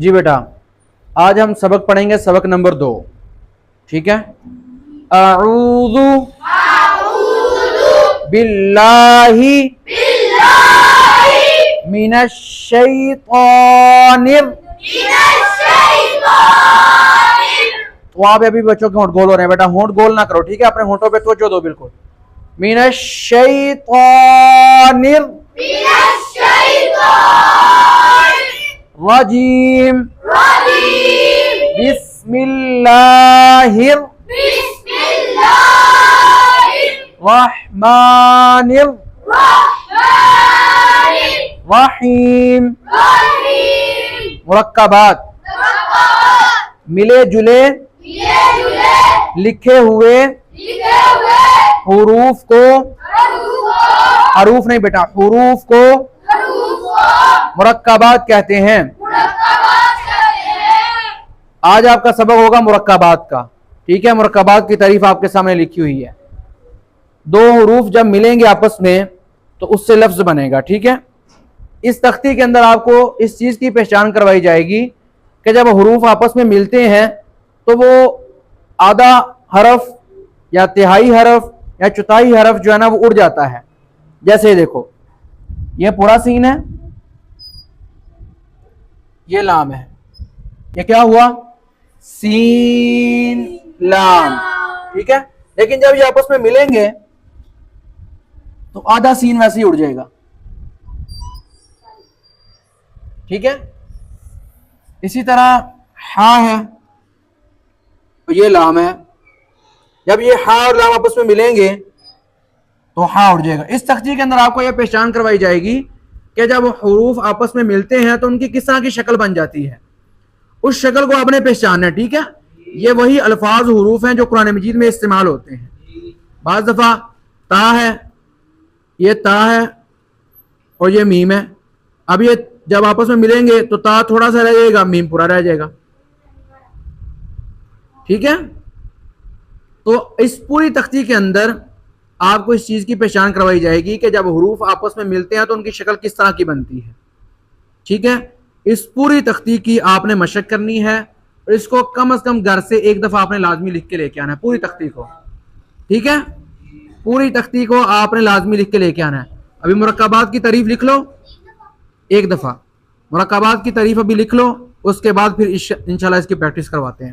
जी बेटा, आज हम सबक पढ़ेंगे, सबक नंबर 2। ठीक है। अऊज़ु बिल्लाहि मिनश शैतानिर। तो आप अभी बच्चों के होंठ गोल हो रहे हैं बेटा, होंठ गोल ना करो, ठीक है। अपने होंठों पे तवज्जो दो बिल्कुल। मिनश शैतानिर रजीम बिस्मिल्लाहिर रहमानिर रहीम। मुरक्कबात, मिले जुले लिखे हुए हुरूफ को, हरूफ नहीं बेटा, हुरूफ को मुरक्कबात कहते हैं। आज आपका सबक होगा मुरक्कबात का। ठीक है। मुरक्कबात की तारीफ आपके सामने लिखी हुई है। दो हुरूफ जब मिलेंगे आपस में तो उससे लफ्ज बनेगा। ठीक है। इस तख्ती के अंदर आपको इस चीज की पहचान करवाई जाएगी कि जब हुरूफ आपस में मिलते हैं तो वो आधा हरफ या तिहाई हरफ या चौथाई हरफ जो है ना वो उड़ जाता है। जैसे देखो, ये पूरा सीन है, ये लाम है, ये क्या हुआ, सीन लाम। ठीक है। लेकिन जब ये आपस में मिलेंगे तो आधा सीन वैसे ही उड़ जाएगा। ठीक है। इसी तरह हा है, ये लाम है, जब ये हा और लाम आपस में मिलेंगे तो हा उड़ जाएगा। इस तख्ती के अंदर आपको यह पहचान करवाई जाएगी कि जब हुरूफ आपस में मिलते हैं तो उनकी किस तरह की शक्ल बन जाती है, उस शक्ल को आपने पहचानना है। ठीक है। ये वही अल्फाज हुरूफ हैं जो कुरान मजीद में इस्तेमाल होते हैं। बाज़ दफ़ा ता है, ये ता है और ये मीम है। अब ये जब आपस में मिलेंगे तो ता थोड़ा सा रह जाएगा, मीम पूरा रह जाएगा। ठीक है। तो इस पूरी तख्ती के अंदर आपको इस चीज की पहचान करवाई जाएगी कि जब हुरूफ आपस में मिलते हैं तो उनकी शक्ल किस तरह की बनती है। ठीक है। इस पूरी तख्ती की आपने मशक करनी है और इसको कम से कम घर से एक दफा आपने लाजमी लिख के लेके आना है, पूरी तख्ती को। ठीक है। पूरी तख्ती को आपने लाजमी लिख के लेके आना है। अभी मुरक्कबात की तारीफ लिख लो एक दफा, मुरक्कबात की तारीफ अभी लिख लो, उसके बाद फिर इंशाल्लाह इसकी प्रैक्टिस करवाते हैं।